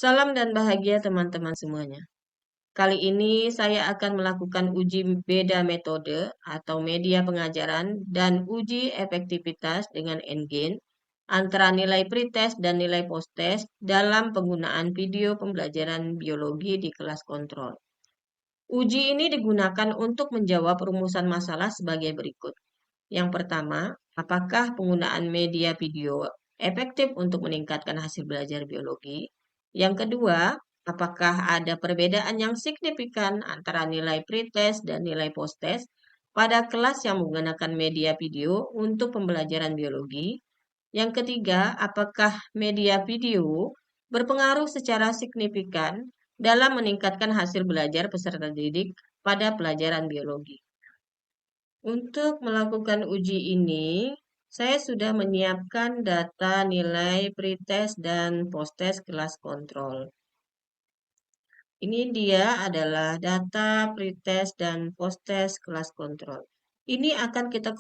Salam dan bahagia teman-teman semuanya. Kali ini saya akan melakukan uji beda metode atau media pengajaran dan uji efektivitas dengan Engine antara nilai pretest dan nilai posttest dalam penggunaan video pembelajaran biologi di kelas kontrol. Uji ini digunakan untuk menjawab rumusan masalah sebagai berikut. Yang pertama, apakah penggunaan media video efektif untuk meningkatkan hasil belajar biologi? Yang kedua, apakah ada perbedaan yang signifikan antara nilai pretest dan nilai posttest pada kelas yang menggunakan media video untuk pembelajaran biologi? Yang ketiga, apakah media video berpengaruh secara signifikan dalam meningkatkan hasil belajar peserta didik pada pelajaran biologi? Untuk melakukan uji ini, saya sudah menyiapkan data nilai pretest dan posttest kelas kontrol. Ini dia adalah data pretest dan posttest kelas kontrol. Ini akan kita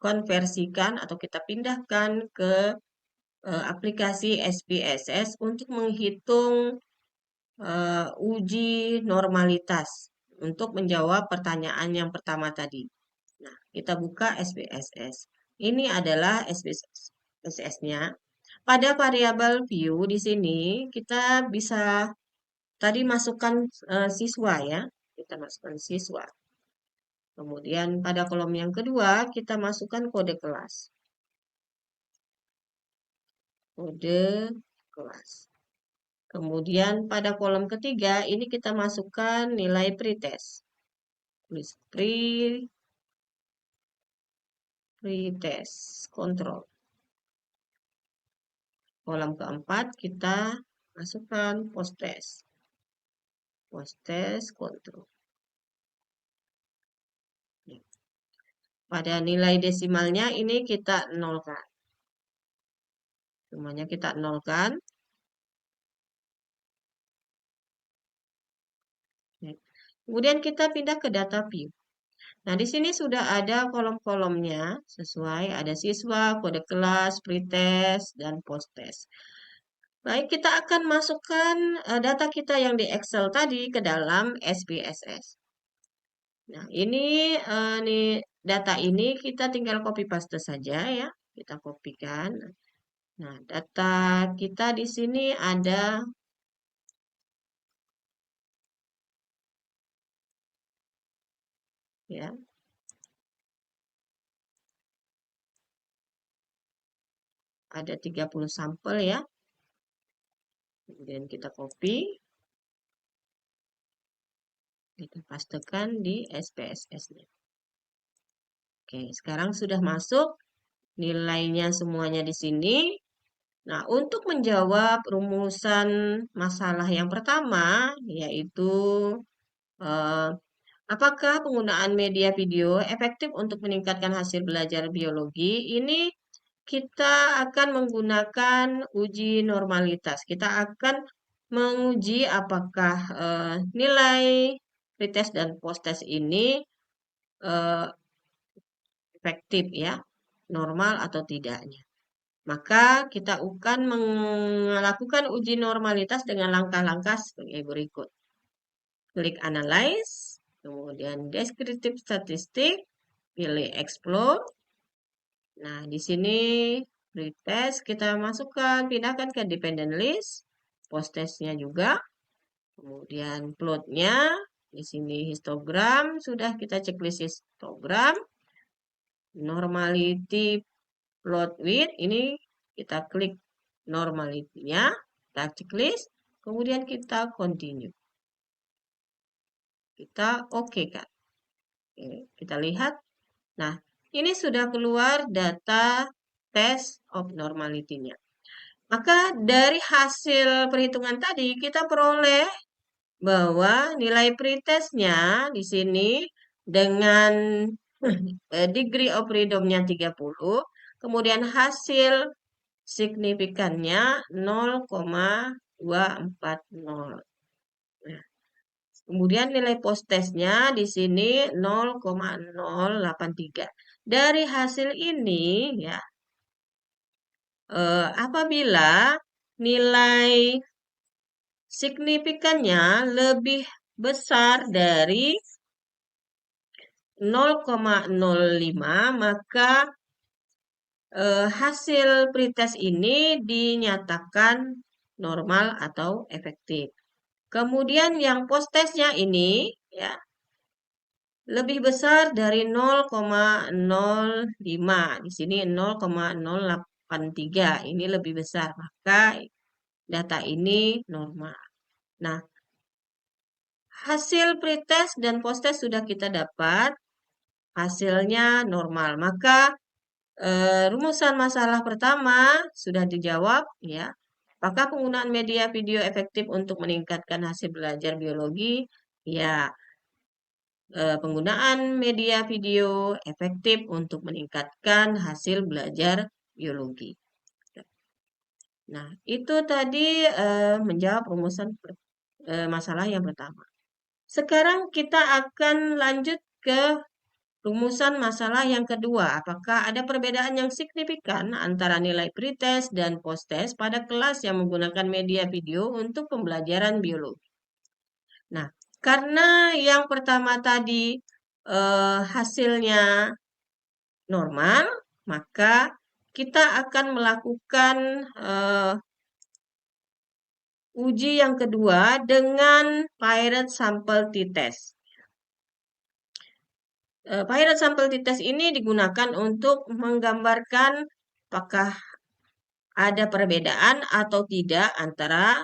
konversikan atau kita pindahkan ke aplikasi SPSS untuk menghitung uji normalitas untuk menjawab pertanyaan yang pertama tadi. Nah, kita buka SPSS. Ini adalah SPSS-nya. Pada variabel view di sini kita bisa tadi masukkan siswa ya. Kita masukkan siswa. Kemudian pada kolom yang kedua kita masukkan kode kelas. Kode kelas. Kemudian pada kolom ketiga ini kita masukkan nilai pretest. Pretest kontrol. Kolom keempat kita masukkan posttest. Posttest kontrol. Pada nilai desimalnya ini kita nolkan. Semuanya kita nolkan. Kemudian kita pindah ke data view. Nah, di sini sudah ada kolom-kolomnya sesuai, ada siswa, kode kelas, pretest, dan posttest. Baik, kita akan masukkan data kita yang di Excel tadi ke dalam SPSS. Nah, ini data ini kita tinggal copy paste saja ya. Kita kopikan. Nah, data kita di sini ada ya. Ada 30 sampel ya. Kemudian kita copy. Kita pastekan di SPSS-nya. Oke, sekarang sudah masuk nilainya semuanya di sini. Nah, untuk menjawab rumusan masalah yang pertama, yaitu apakah penggunaan media video efektif untuk meningkatkan hasil belajar biologi? Ini kita akan menggunakan uji normalitas. Kita akan menguji apakah nilai pretest dan posttest ini efektif ya, normal atau tidaknya. Maka kita akan melakukan uji normalitas dengan langkah-langkah sebagai berikut. Klik Analyze, kemudian Descriptive Statistik, pilih Explore. Nah, di sini pretest kita masukkan, pindahkan ke Dependent List, posttestnya juga. Kemudian plotnya, di sini histogram, sudah kita checklist histogram. Normality plot width, ini kita klik normality-nya, kita checklist, kemudian kita continue. Kita oke kan. Oke, kita lihat. Nah, ini sudah keluar data test of normality-nya. Maka dari hasil perhitungan tadi kita peroleh bahwa nilai pretest-nya di sini dengan degree of freedom-nya 30, kemudian hasil signifikannya 0,240. Nah, kemudian nilai posttestnya di sini 0,083. Dari hasil ini ya, apabila nilai signifikannya lebih besar dari 0,05, maka hasil pretest ini dinyatakan normal atau efektif. Kemudian yang post testnya ini ya lebih besar dari 0,05. Di sini 0,083. Ini lebih besar, maka data ini normal. Nah, hasil pretest dan post test sudah kita dapat. Hasilnya normal. Maka rumusan masalah pertama sudah dijawab ya. Apakah penggunaan media video efektif untuk meningkatkan hasil belajar biologi? Ya, penggunaan media video efektif untuk meningkatkan hasil belajar biologi. Nah, itu tadi menjawab rumusan masalah yang pertama. Sekarang kita akan lanjut ke rumusan masalah yang kedua. Apakah ada perbedaan yang signifikan antara nilai pretest dan posttest pada kelas yang menggunakan media video untuk pembelajaran biologi? Nah, karena yang pertama tadi hasilnya normal, maka kita akan melakukan uji yang kedua dengan Pirate Sample T-Test. Pirate Sample T-Test ini digunakan untuk menggambarkan apakah ada perbedaan atau tidak antara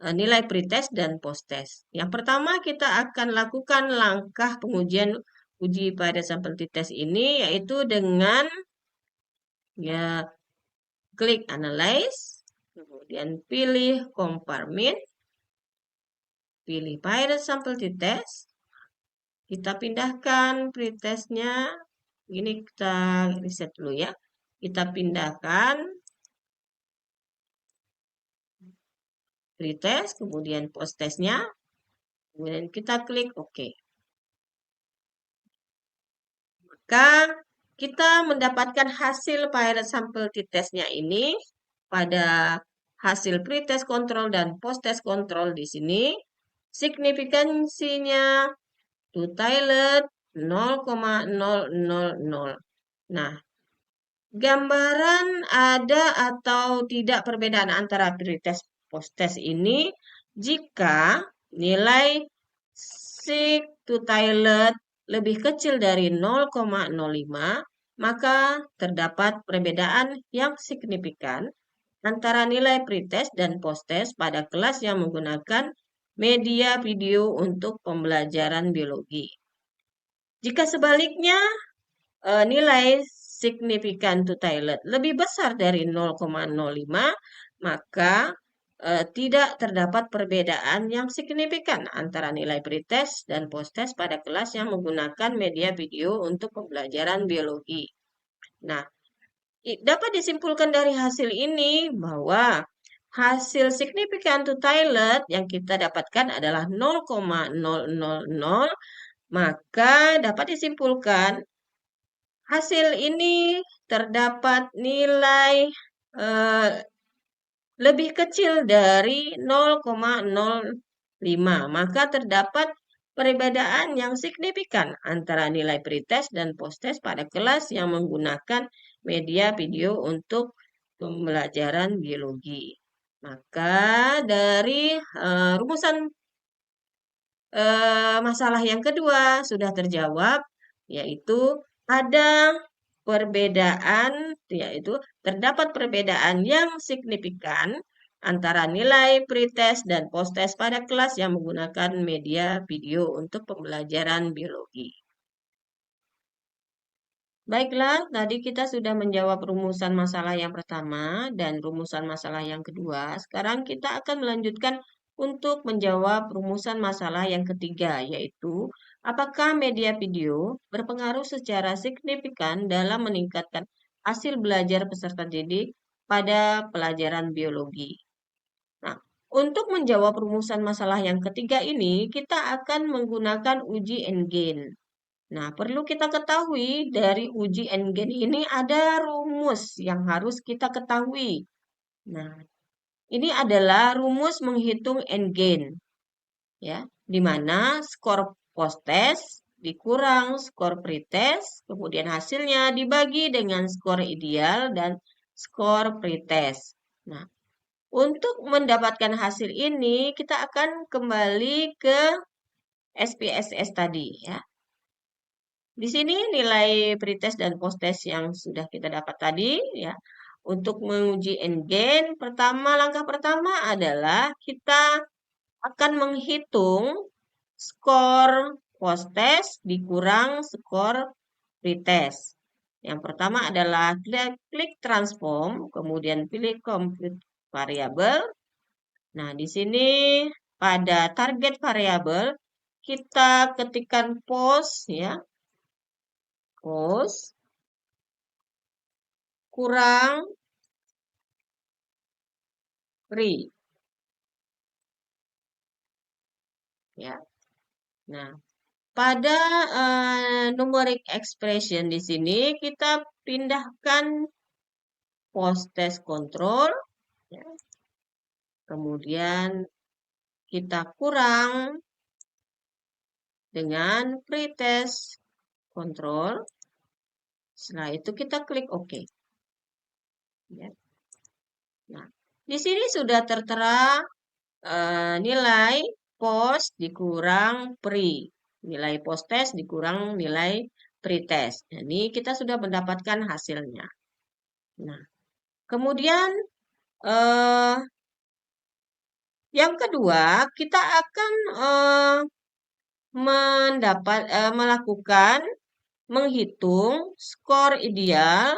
nilai pretest dan posttest. Yang pertama kita akan lakukan langkah pengujian uji pada sampel t-test ini yaitu dengan ya klik analyze, kemudian pilih compartment, pilih pirate sample t-test, kita pindahkan pretestnya, ini kita reset dulu ya, kita pindahkan pretest, kemudian posttestnya, kemudian kita klik OK. Maka kita mendapatkan hasil Pirate Sample T-Test-nya ini pada hasil pretest kontrol dan post-test kontrol di sini. Signifikansinya two-tiled 0,000. Nah, gambaran ada atau tidak perbedaan antara pretest post-test ini jika nilai sig two-tiled lebih kecil dari 0,05, maka terdapat perbedaan yang signifikan antara nilai pretest dan posttest pada kelas yang menggunakan media video untuk pembelajaran biologi. Jika sebaliknya, nilai signifikan two-tiled lebih besar dari 0,05, maka tidak terdapat perbedaan yang signifikan antara nilai pretest dan posttest pada kelas yang menggunakan media video untuk pembelajaran biologi. Nah, dapat disimpulkan dari hasil ini bahwa hasil signifikan two-tiled yang kita dapatkan adalah 0,000, maka dapat disimpulkan hasil ini terdapat nilai lebih kecil dari 0,05, maka terdapat perbedaan yang signifikan antara nilai pretest dan posttest pada kelas yang menggunakan media video untuk pembelajaran biologi. Maka dari rumusan masalah yang kedua sudah terjawab, yaitu ada perbedaan, yaitu terdapat perbedaan yang signifikan antara nilai pretest dan posttest pada kelas yang menggunakan media video untuk pembelajaran biologi. Baiklah, tadi kita sudah menjawab rumusan masalah yang pertama dan rumusan masalah yang kedua. Sekarang kita akan melanjutkan untuk menjawab rumusan masalah yang ketiga, yaitu apakah media video berpengaruh secara signifikan dalam meningkatkan hasil belajar peserta didik pada pelajaran biologi. Nah, untuk menjawab rumusan masalah yang ketiga ini, kita akan menggunakan uji N-gain. Nah, perlu kita ketahui dari uji N-gain ini ada rumus yang harus kita ketahui. Nah, Ini adalah rumus menghitung endgain, ya, di mana skor post-test dikurang skor pretest, kemudian hasilnya dibagi dengan skor ideal dan skor pretest. Nah, untuk mendapatkan hasil ini, kita akan kembali ke SPSS tadi, ya. Di sini nilai pretest dan posttest yang sudah kita dapat tadi, ya. Untuk menguji endgain, langkah pertama adalah kita akan menghitung skor posttest dikurang skor pretest. Yang pertama adalah klik transform, kemudian pilih compute variable. Nah, di sini pada target variable kita ketikkan post, ya, post kurang pre, ya. Nah, pada numeric expression di sini kita pindahkan post test control, ya. Kemudian kita kurang dengan pretest control. Setelah itu kita klik OK. Ya. Nah, di sini sudah tertera nilai post dikurang pre. Nilai post test dikurang nilai pretest. Ini kita sudah mendapatkan hasilnya. Nah, kemudian yang kedua, kita akan melakukan menghitung skor ideal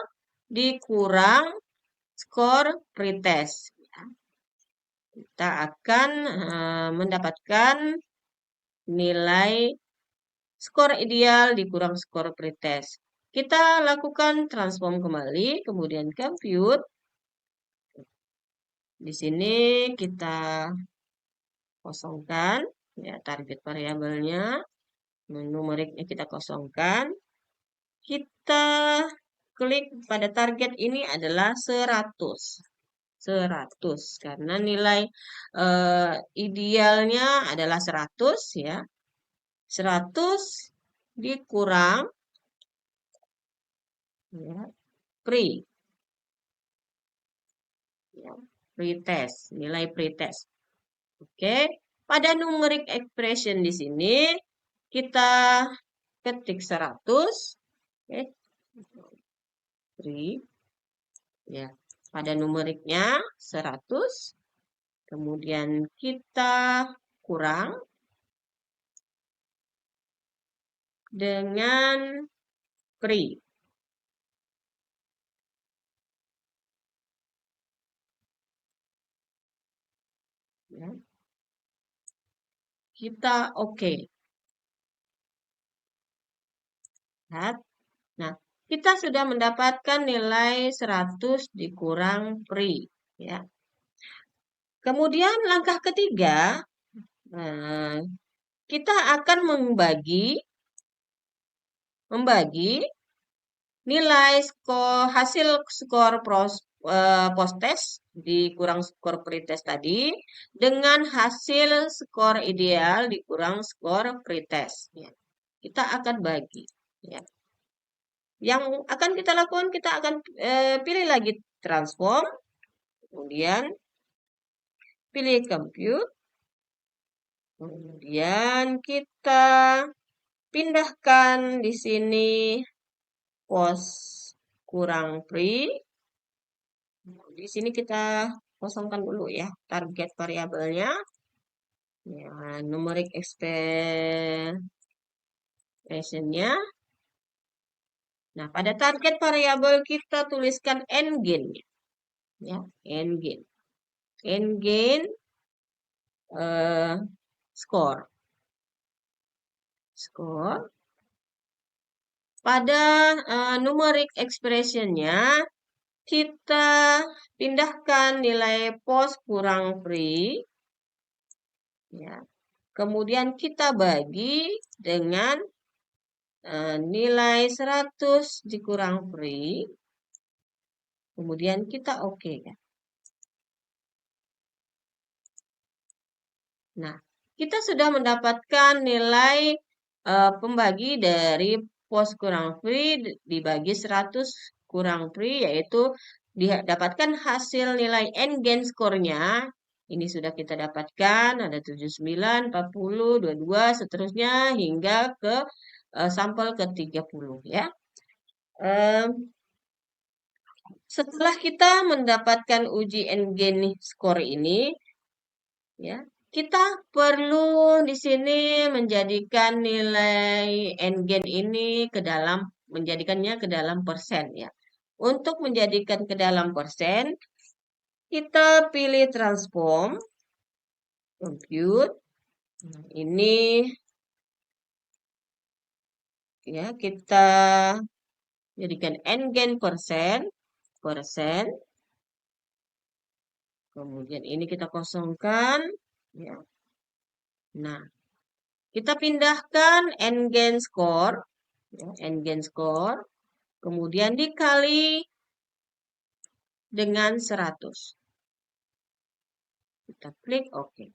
dikurang skor pretest. Kita akan mendapatkan nilai skor ideal dikurang skor pretest. Kita lakukan transform kembali, kemudian compute. Di sini kita kosongkan, ya, target variabelnya, numeriknya kita kosongkan. Kita klik pada target ini adalah 100. 100 karena nilai idealnya adalah 100, ya. 100 dikurang, ya, pre, ya, pretest, nilai pretest. Oke, pada numeric expression di sini kita ketik 100, oke, pre, ya. Pada numeriknya 100, kemudian kita kurang dengan pre. Ya. Kita oke. Lihat. Nah, kita sudah mendapatkan nilai 100 dikurang pre, ya. Kemudian langkah ketiga, kita akan membagi nilai hasil skor post test dikurang skor pretest tadi dengan hasil skor ideal dikurang skor pretest. Ya. Kita akan bagi. Ya. Yang akan kita lakukan, kita akan pilih lagi transform, kemudian pilih compute, kemudian kita pindahkan di sini post kurang pre. Di sini kita kosongkan dulu, ya, target variabelnya. Ya, numeric expression-nya. Nah, pada target variabel kita tuliskan endgain, ya, endgain. Endgain skor. Pada numeric expression-nya kita pindahkan nilai post kurang pre, ya. Kemudian kita bagi dengan nilai 100 dikurang pre, kemudian kita oke, ya. Nah, kita sudah mendapatkan nilai pembagi dari pos kurang free dibagi 100 kurang free, yaitu didapatkan hasil nilai n-gain skornya. Ini sudah kita dapatkan, ada 79, 40, 22, seterusnya hingga ke sampel ke 30 ya. Setelah kita mendapatkan uji n-gain skor ini, ya, kita perlu di sini menjadikan nilai n-gain ini menjadikannya ke dalam persen ya. Untuk menjadikan ke dalam persen, kita pilih transform, compute. Nah, ini ya kita jadikan n-gain persen. Kemudian ini kita kosongkan ya. Nah, kita pindahkan n-gain score ya, n-gain score kemudian dikali dengan 100. Kita klik OK.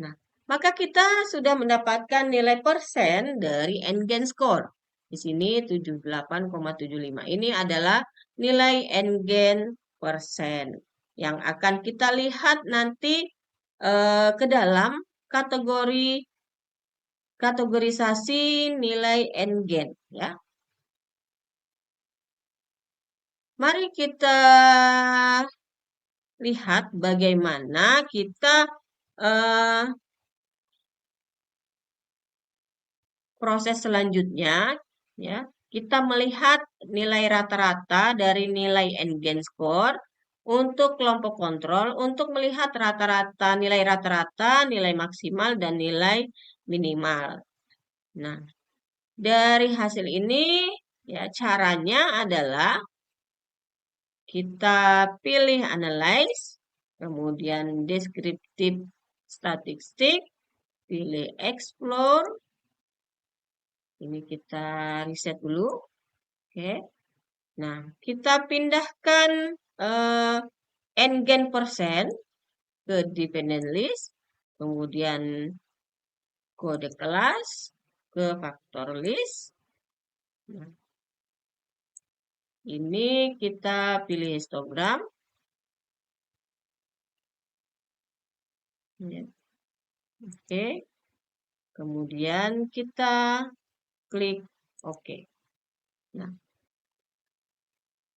Nah, maka kita sudah mendapatkan nilai persen dari n-gain score. Di sini 78,75. Ini adalah nilai n-gain persen yang akan kita lihat nanti ke dalam kategorisasi nilai n-gain ya. Mari kita lihat bagaimana kita proses selanjutnya ya. Kita melihat nilai rata-rata dari nilai n-gain score untuk kelompok kontrol untuk melihat nilai rata-rata, nilai maksimal dan nilai minimal. Nah, dari hasil ini ya caranya adalah kita pilih analyze, kemudian descriptive statistik, pilih explore. Ini kita reset dulu. Oke. Nah, kita pindahkan n-gain persen ke dependent list, kemudian kode kelas ke faktor list. Nah, ini kita pilih histogram. Ya. Oke. Kemudian kita klik OK. Nah,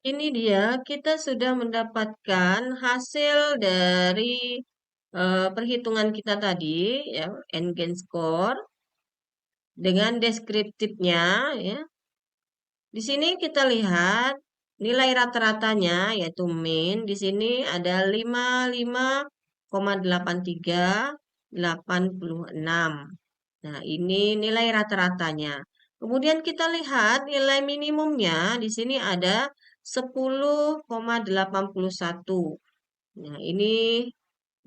ini dia kita sudah mendapatkan hasil dari perhitungan kita tadi ya, n-gain score dengan deskriptifnya ya. Di sini kita lihat nilai rata-ratanya yaitu mean di sini ada 55,8386. Nah, ini nilai rata-ratanya. Kemudian kita lihat nilai minimumnya di sini ada 10,81. Nah, ini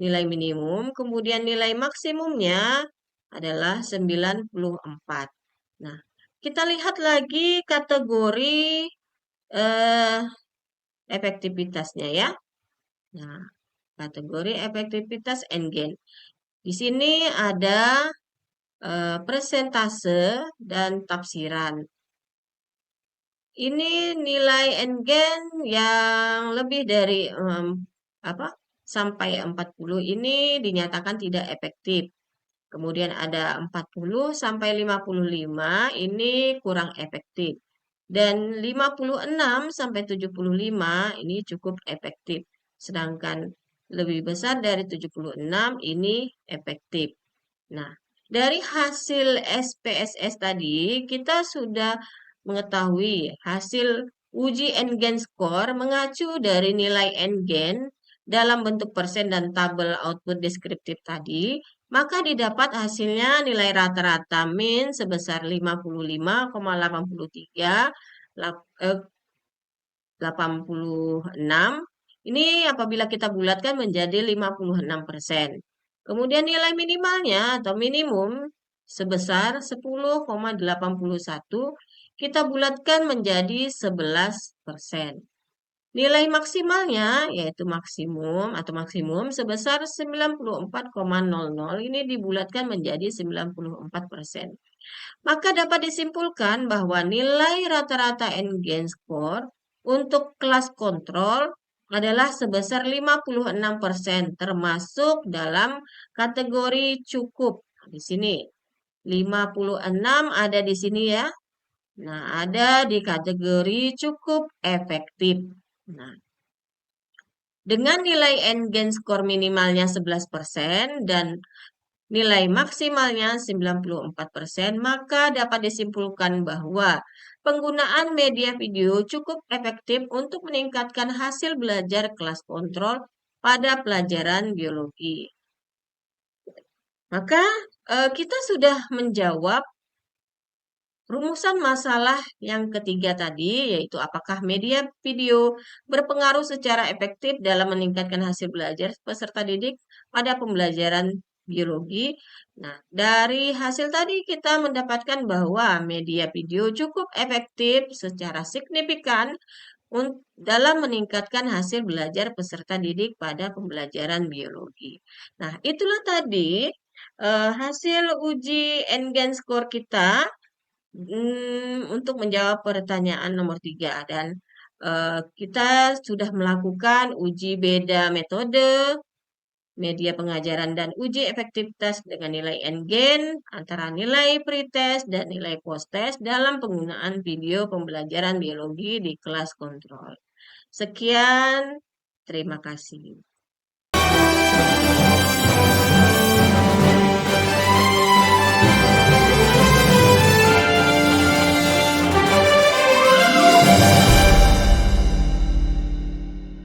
nilai minimum. Kemudian nilai maksimumnya adalah 94. Nah, kita lihat lagi kategori efektivitasnya ya. Nah, kategori efektivitas n-gain. Di sini ada persentase dan tafsiran. Ini nilai n-gain yang lebih dari sampai 40 ini dinyatakan tidak efektif. Kemudian ada 40 sampai 55 ini kurang efektif. Dan 56 sampai 75 ini cukup efektif. Sedangkan lebih besar dari 76 ini efektif. Nah, dari hasil SPSS tadi kita sudah mengetahui hasil uji n-gain score mengacu dari nilai n-gain dalam bentuk persen dan tabel output deskriptif tadi, maka didapat hasilnya nilai rata-rata min sebesar 55,86. Ini apabila kita bulatkan menjadi 56%. Kemudian nilai minimalnya atau minimum sebesar 10,81 kita bulatkan menjadi 11%. Nilai maksimalnya yaitu maksimum sebesar 94,00 ini dibulatkan menjadi 94%. Maka dapat disimpulkan bahwa nilai rata-rata N-gain score untuk kelas kontrol adalah sebesar 56%, termasuk dalam kategori cukup. Di sini 56 ada di sini ya. Nah, ada di kategori cukup efektif. Nah, dengan nilai N-gain skor minimalnya 11% dan nilai maksimalnya 94%, maka dapat disimpulkan bahwa penggunaan media video cukup efektif untuk meningkatkan hasil belajar kelas kontrol pada pelajaran biologi. Maka kita sudah menjawab rumusan masalah yang ketiga tadi, yaitu apakah media video berpengaruh secara efektif dalam meningkatkan hasil belajar peserta didik pada pembelajaran biologi. Nah, dari hasil tadi kita mendapatkan bahwa media video cukup efektif secara signifikan dalam meningkatkan hasil belajar peserta didik pada pembelajaran biologi. Nah, itulah tadi hasil uji N-gain score kita untuk menjawab pertanyaan nomor 3 dan kita sudah melakukan uji beda metode, media pengajaran dan uji efektivitas dengan nilai N-gain antara nilai pretest dan nilai post-test dalam penggunaan video pembelajaran biologi di kelas kontrol. Sekian, terima kasih.